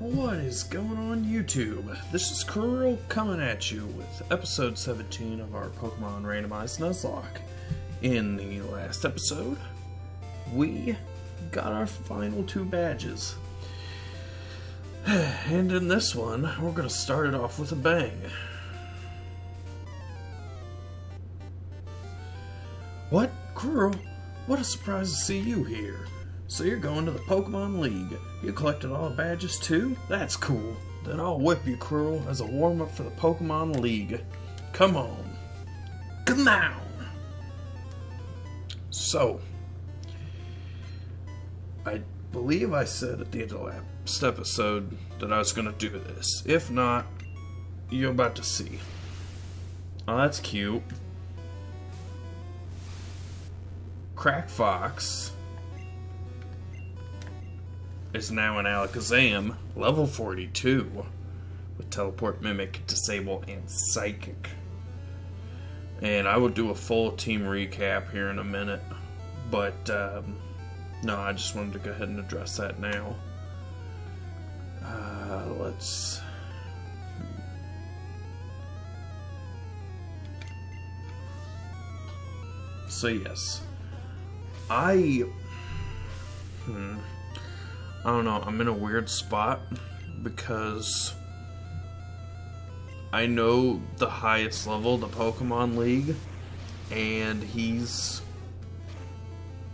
What is going on YouTube? This is Cruril coming at you with episode 17 of our Pokemon Randomized Nuzlocke. In the last episode, we got our final 2 badges. And in this one, we're going to start it off with a bang. What? Cruril? What a surprise to see you here. So you're going to the Pokemon League. You collected all the badges too? That's cool. Then I'll whip you, Cruril, as a warm-up for the Pokemon League. Come on. Come on! So, I believe I said at the end of the last episode that I was going to do this. If not, you're about to see. Oh, that's cute. Crack Fox is now an Alakazam, level 42, with Teleport, Mimic, Disable, and Psychic. And I will do a full team recap here in a minute, but no, I just wanted to go ahead and address that now. Let's... So yes, I don't know, I'm in a weird spot because I know the highest level of the Pokemon League, and he's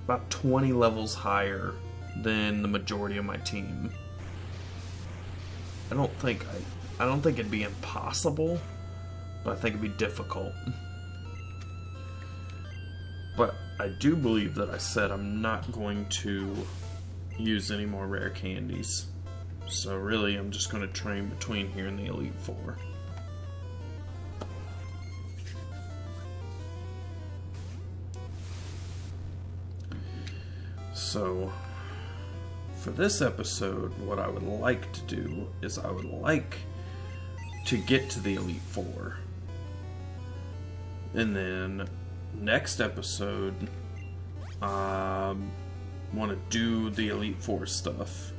about 20 levels higher than the majority of my team. I don't think it'd be impossible, but I think it'd be difficult. But I do believe that I said I'm not going to use any more rare candies. So really, I'm just going to train between here and the Elite Four. So, for this episode, what I would like to do is I would like to get to the Elite Four. And then, next episode, want to do the Elite Four stuff.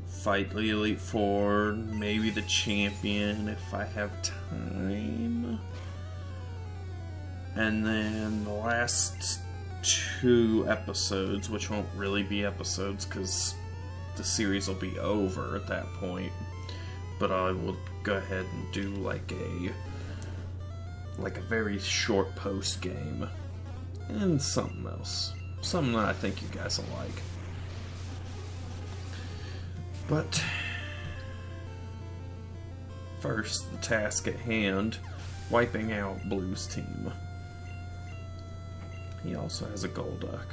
Fight the Elite Four, maybe the champion if I have time. And then the last 2 episodes, which won't really be episodes because the series will be over at that point. But I will go ahead and do like a very short post game. And something else. Something that I think you guys will like. But first, the task at hand, wiping out Blue's team. He also has a Golduck.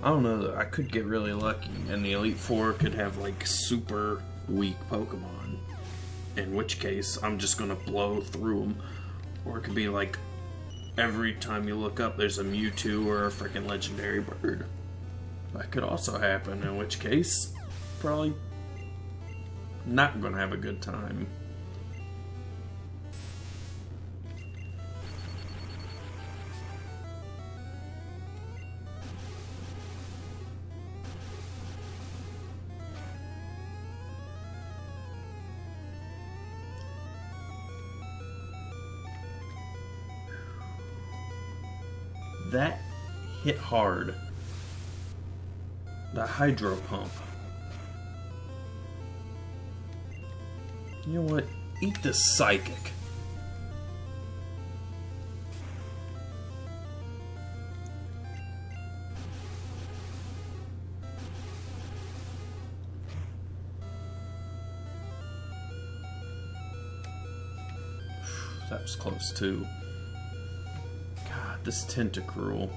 I don't know, I could get really lucky, and the Elite Four could have, like, super weak Pokemon. In which case, I'm just gonna blow through them. Or it could be, like, every time you look up, there's a Mewtwo or a freaking legendary bird. That could also happen, in which case, probably not gonna have a good time. That hit hard. The Hydro Pump. You know what? Eat this Psychic. That was close too. This Tentacruel.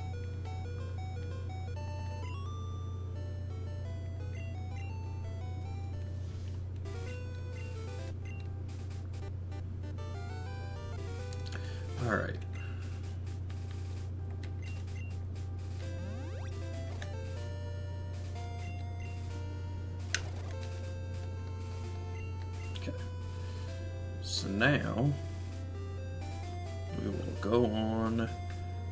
Alright. So now, we will go on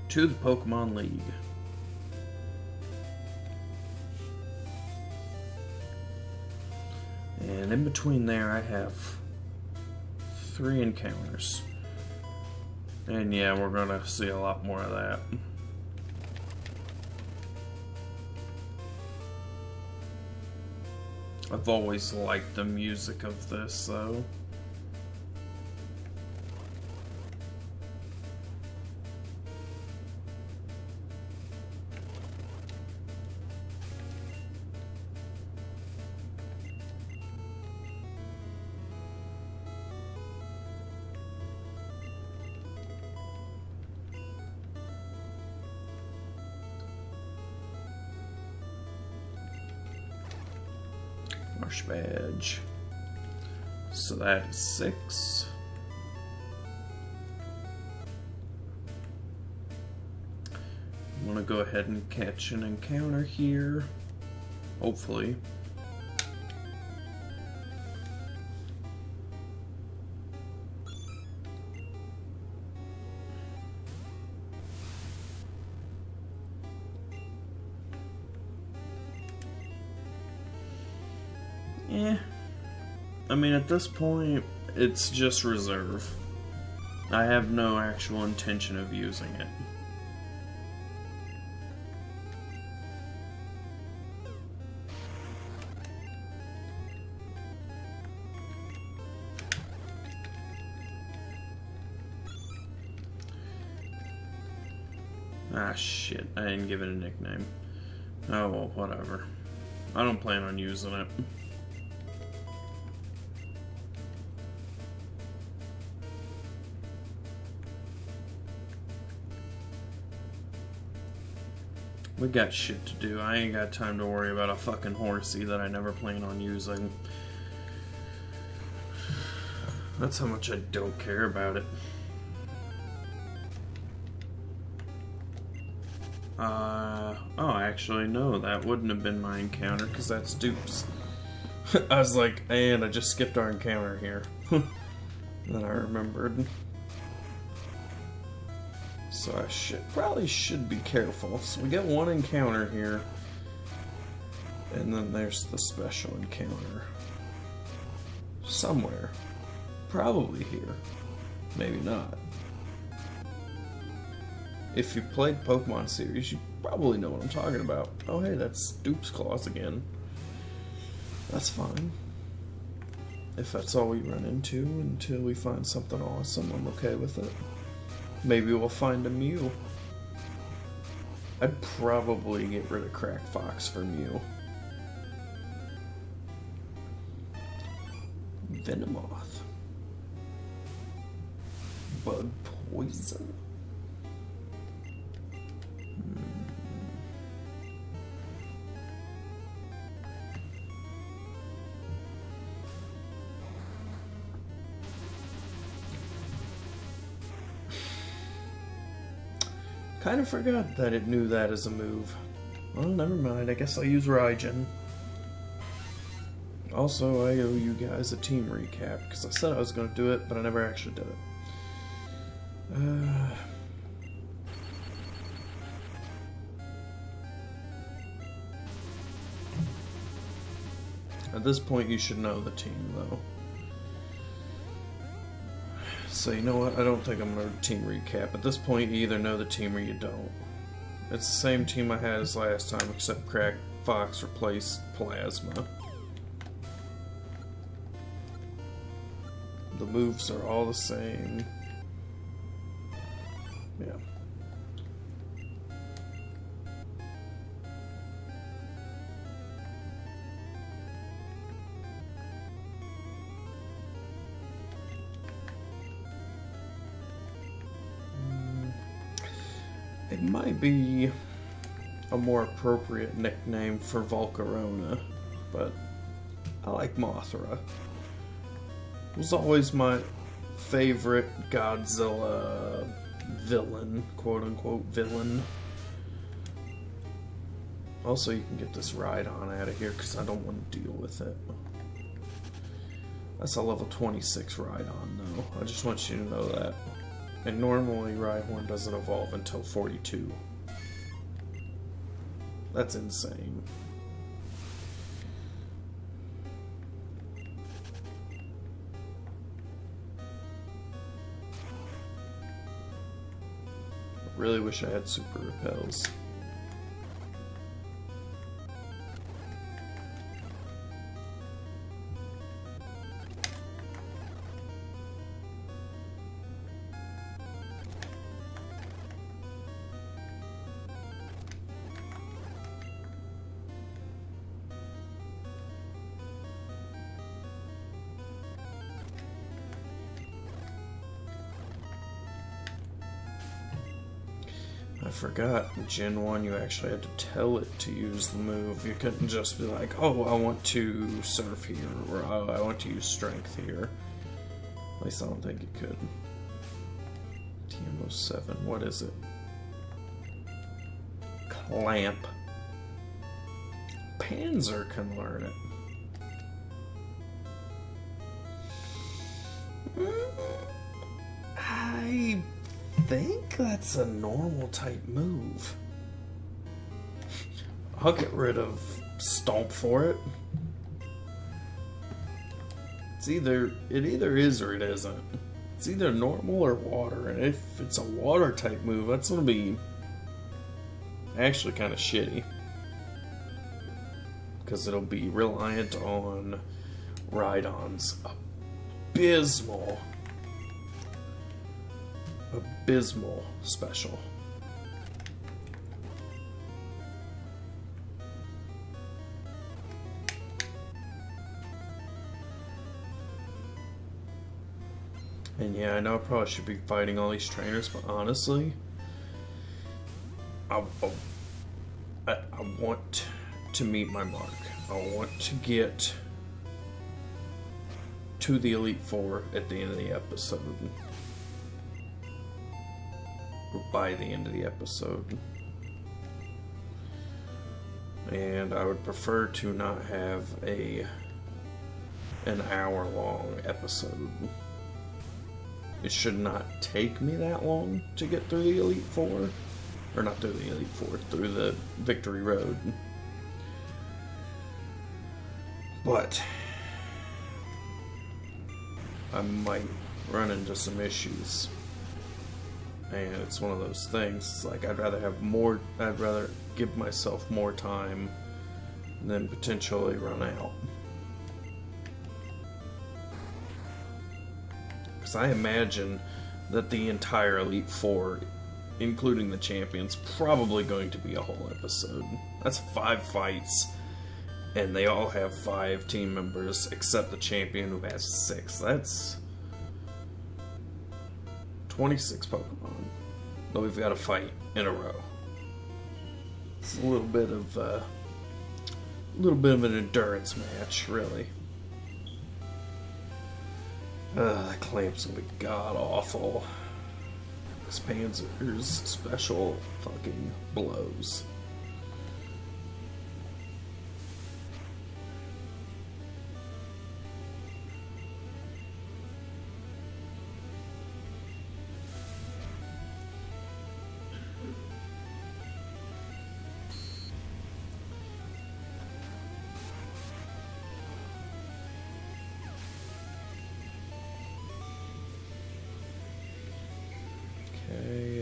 to the Pokemon League. And in between there, I have 3 encounters. And yeah, we're gonna see a lot more of that. I've always liked the music of this, though. Marsh badge. So that is 6. I'm gonna go ahead and catch an encounter here. Hopefully. Yeah. I mean, at this point, it's just reserve. I have no actual intention of using it. Ah, shit. I didn't give it a nickname. Oh, well, whatever. I don't plan on using it. We got shit to do. I ain't got time to worry about a fucking horsey that I never plan on using. That's how much I don't care about it. Oh, actually, no, that wouldn't have been my encounter, because that's dupes. I was like, and I just skipped our encounter here. Then I remembered. So I probably should be careful. So we get one encounter here. And then there's the special encounter. Somewhere. Probably here. Maybe not. If you played Pokemon series, you probably know what I'm talking about. Oh hey, that's Dupe's Claws again. That's fine. If that's all we run into until we find something awesome, I'm okay with it. Maybe we'll find a Mew. I'd probably get rid of Crack Fox for Mew. Venomoth. Bug Poison. Kind of forgot that it knew that as a move. Well, never mind. I guess I'll use Raijin. Also, I owe you guys a team recap, because I said I was going to do it, but I never actually did it. At this point, you should know the team, though. So you know what, I don't think I'm going to team recap. At this point, you either know the team or you don't. It's the same team I had as last time, except Crack Fox replaced Plasma. The moves are all the same. Yeah. It might be a more appropriate nickname for Volcarona, but I like Mothra. It was always my favorite Godzilla villain, quote-unquote villain. Also, you can get this Rhydon out of here because I don't want to deal with it. That's a level 26 Rhydon, though. I just want you to know that. And normally Rhyhorn doesn't evolve until 42. That's insane. I really wish I had super repels. I forgot, in Gen 1 you actually had to tell it to use the move. You couldn't just be like, oh, I want to surf here, or oh, I want to use strength here. At least I don't think you could. TM07, what is it? Clamp. Panzer can learn it. I think that's a normal type move. I'll get rid of Stomp for it. It either is or it isn't. It's either normal or water, and if it's a water type move, that's gonna be actually kind of shitty. Because it'll be reliant on Rhydon's abysmal special. And yeah, I know I probably should be fighting all these trainers, but honestly, I want to meet my mark. I want to get to the Elite Four at the end of the episode. Or by the end of the episode. And I would prefer to not have an hour-long episode. It should not take me that long to get through the Elite Four. Or not through the Elite Four, through the Victory Road. But I might run into some issues. And it's one of those things, it's like I'd rather give myself more time than potentially run out. Because I imagine that the entire Elite Four, including the champions, probably going to be a whole episode. That's 5 fights, and they all have 5 team members, except the champion who has 6. That's 26 Pokemon that we've got to fight in a row. It's a little bit of an endurance match, really. That Clamp's gonna be god awful. This Panzer's special fucking blows.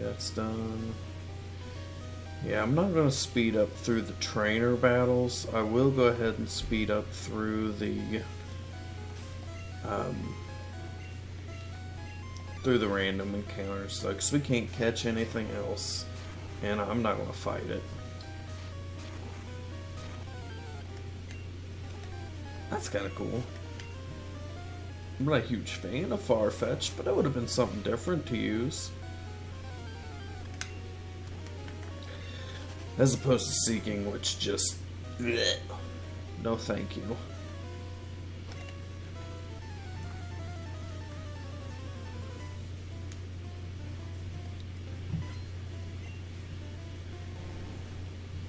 That's done. Yeah, I'm not going to speed up through the trainer battles. I will go ahead and speed up through the random encounters, though, because we can't catch anything else, and I'm not going to fight it. That's kind of cool. I'm not a huge fan of Farfetch'd, but that would have been something different to use. As opposed to Seeking, which just... bleh. No thank you.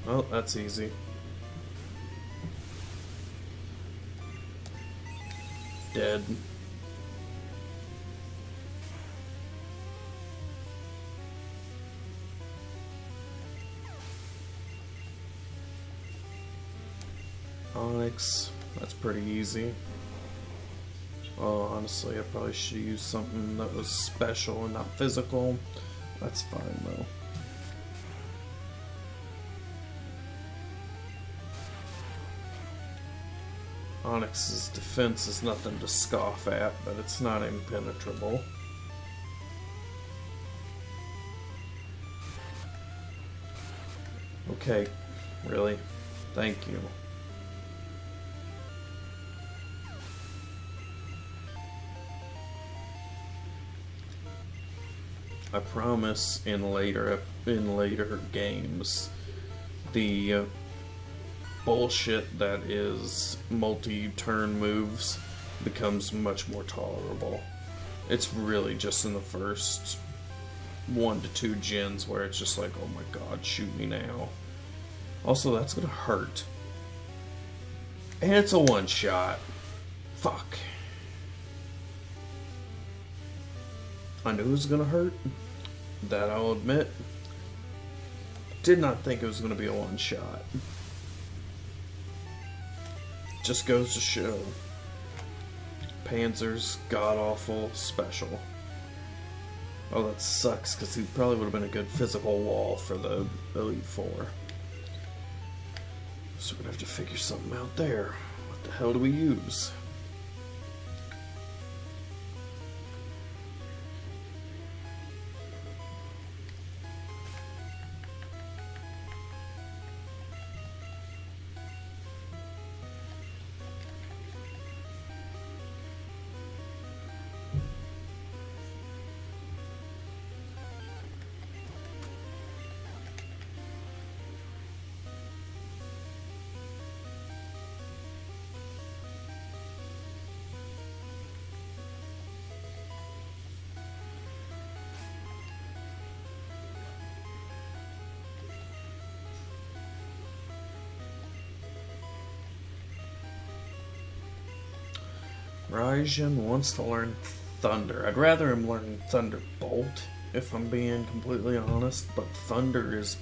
Well, that's easy. dead. Onyx, that's pretty easy. Oh, honestly, I probably should use something that was special and not physical. That's fine though. Onyx's defense is nothing to scoff at, but it's not impenetrable. Okay, really? Thank you. I promise in later games, the bullshit that is multi-turn moves becomes much more tolerable. It's really just in the first 1 to 2 gens where it's just like, oh my god, shoot me now. Also, that's gonna hurt. And it's a one-shot. Fuck. I knew it was gonna hurt. That I'll admit. Did not think it was gonna be a one-shot. Just goes to show. Panzer's god-awful special. Oh, that sucks, because he probably would have been a good physical wall for the Elite Four. So we're gonna have to figure something out there. What the hell do we use? Raijin wants to learn Thunder. I'd rather him learn Thunderbolt, if I'm being completely honest, but Thunder is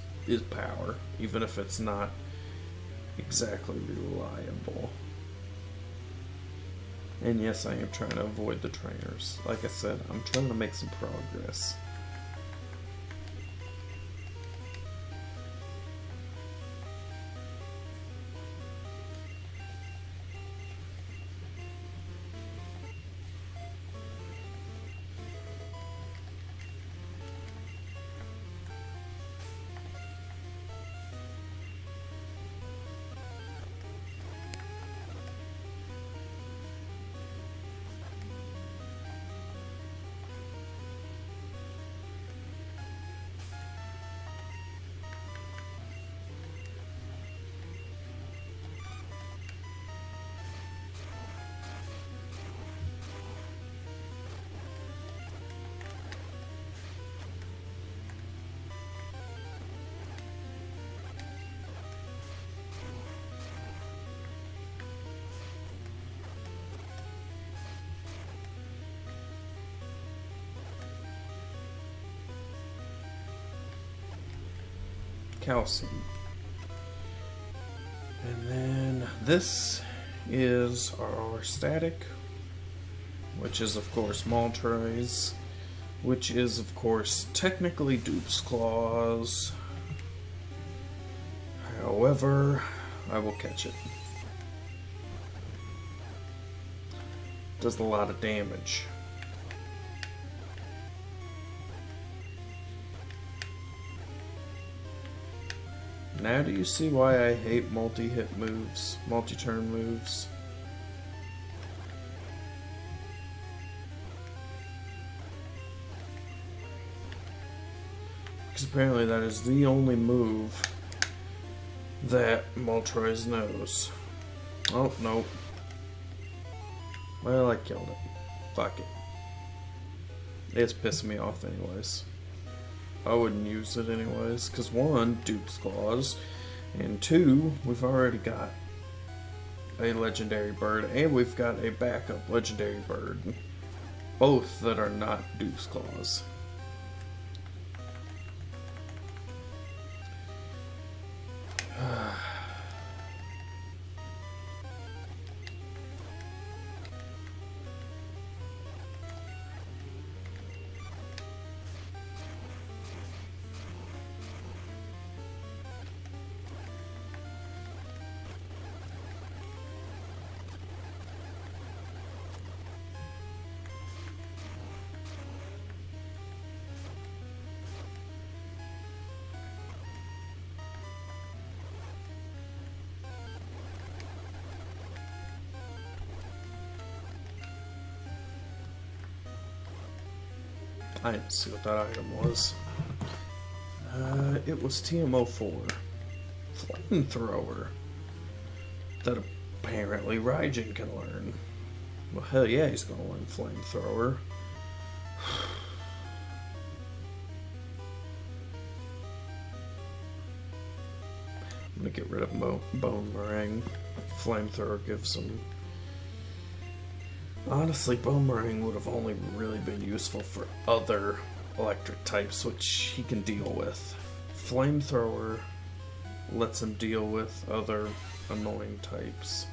power, even if it's not exactly reliable. And yes, I am trying to avoid the trainers. Like I said, I'm trying to make some progress. Calcium. And then this is our static, which is of course Moltres, which is of course technically Dupe's Claws. However, I will catch it. Does a lot of damage. Now do you see why I hate multi-hit moves, multi-turn moves? Because apparently that is the only move that Moltres knows. Oh, no. Well, I killed it. Fuck it. It's pissing me off anyways. I wouldn't use it anyways, because 1, Dupe's Claws, and 2, we've already got a legendary bird, and we've got a backup legendary bird. Both that are not Deuce Claws. I didn't see what that item was. It was TMO4. Flamethrower. That apparently Raijin can learn. Well, hell yeah, he's gonna learn Flamethrower. I'm gonna get rid of Bone Meringue. Flamethrower gives him... Honestly, Bone Meringue would have only really been useful for other electric types, which he can deal with. Flamethrower lets him deal with other annoying types.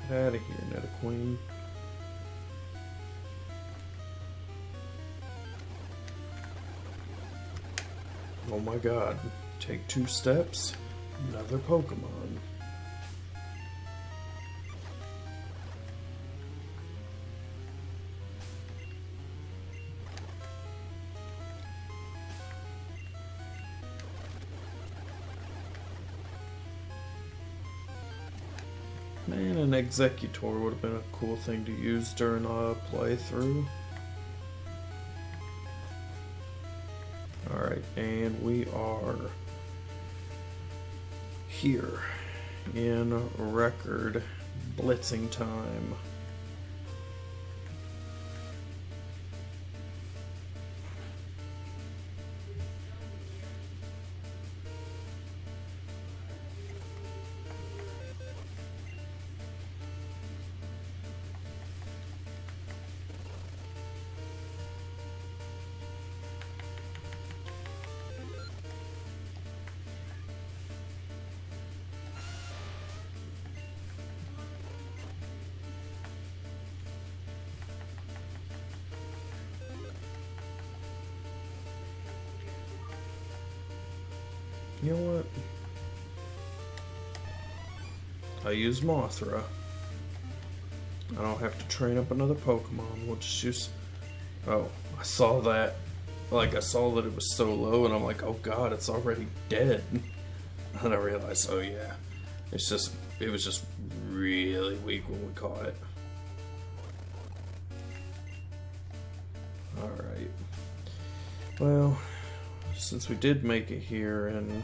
Get out of here, Nidoqueen. Oh my god. Take 2 steps, another Pokemon. Man, an Executor would have been a cool thing to use during a playthrough. Alright, and we are here in record blitzing time. You know what? I use Mothra. I don't have to train up another Pokemon. We'll just use... Oh, I saw that. Like, I saw that it was so low, and I'm like, oh god, it's already dead. And I realized, oh yeah. It was just really weak when we caught it. Alright. Well... Since we did make it here in,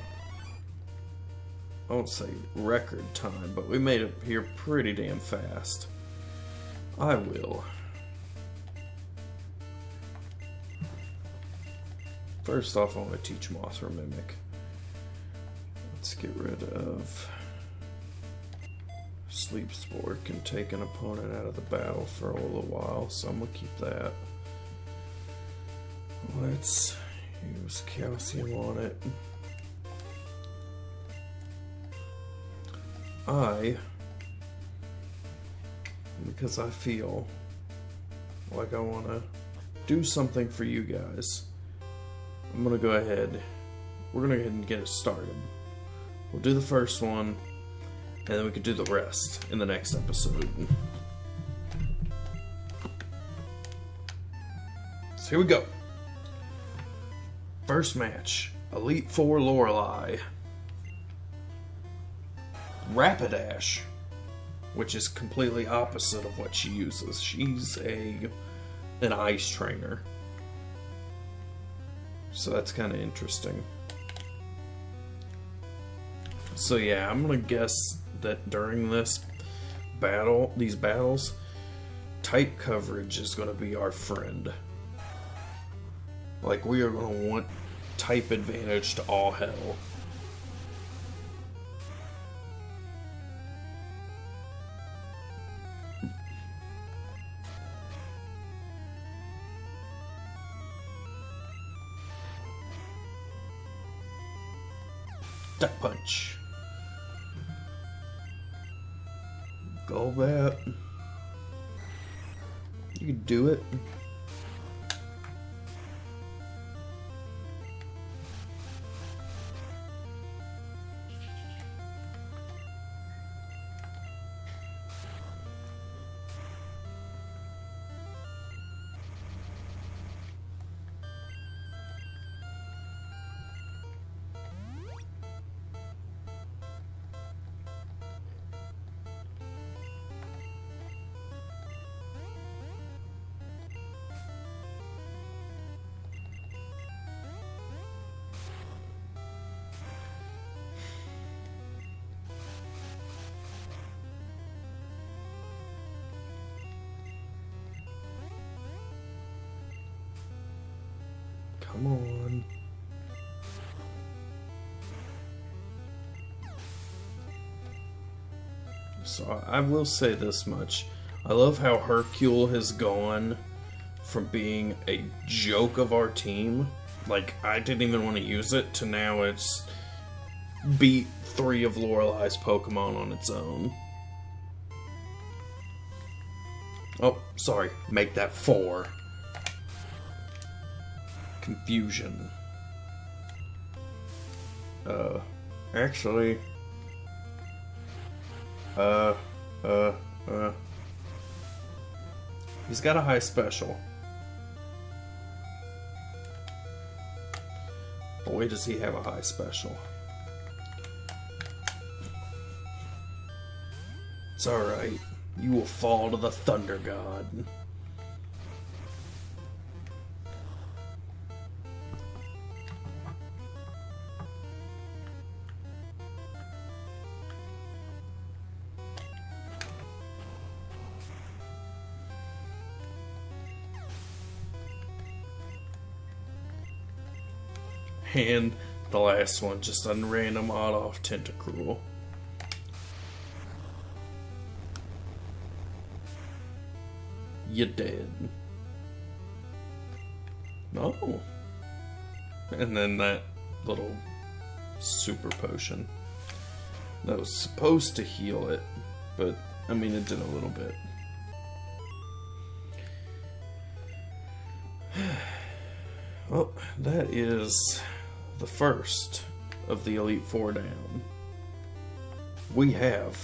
I won't say record time, but we made it here pretty damn fast. I will. First off, I want to teach Mothra Mimic. Let's get rid of Sleep Spore. Can take an opponent out of the battle for a little while, so I'm going to keep that. Let's use calcium on it. Because I feel like I want to do something for you guys, I'm going to go ahead. We're going to go ahead and get it started. We'll do the first one, and then we can do the rest in the next episode. So here we go. First match, Elite Four Lorelei. Rapidash, which is completely opposite of what she uses. She's an ice trainer. So that's kind of interesting. So yeah, I'm gonna guess that during these battles, type coverage is going to be our friend. Like, we are going to want type advantage to all hell. Duck punch. Golbat. You can do it. Come on. So I will say this much. I love how Hercule has gone from being a joke of our team, like I didn't even want to use it, to now it's beat 3 of Lorelei's Pokemon on its own. Oh, sorry. Make that 4. Confusion. Actually... He's got a high special. Boy, does he have a high special. It's alright. You will fall to the Thunder God. And the last one, just a random odd-off Tentacruel. You're dead. Oh. And then that little super potion. That was supposed to heal it, but, I mean, it did a little bit. Well, that is the first of the Elite Four down. We have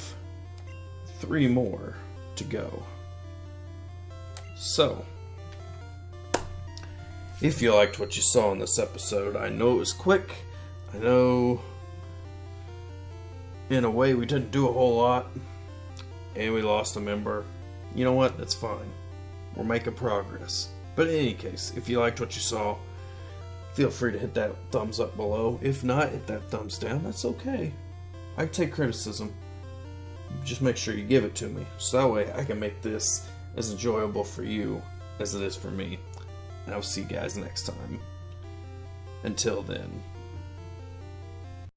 3 more to go. So, if you liked what you saw in this episode, I know it was quick. I know, in a way, we didn't do a whole lot. And we lost a member. You know what? That's fine. We're making progress. But in any case, if you liked what you saw, feel free to hit that thumbs up below. If not, hit that thumbs down. That's okay. I take criticism. Just make sure you give it to me. So that way I can make this as enjoyable for you as it is for me. And I'll see you guys next time. Until then.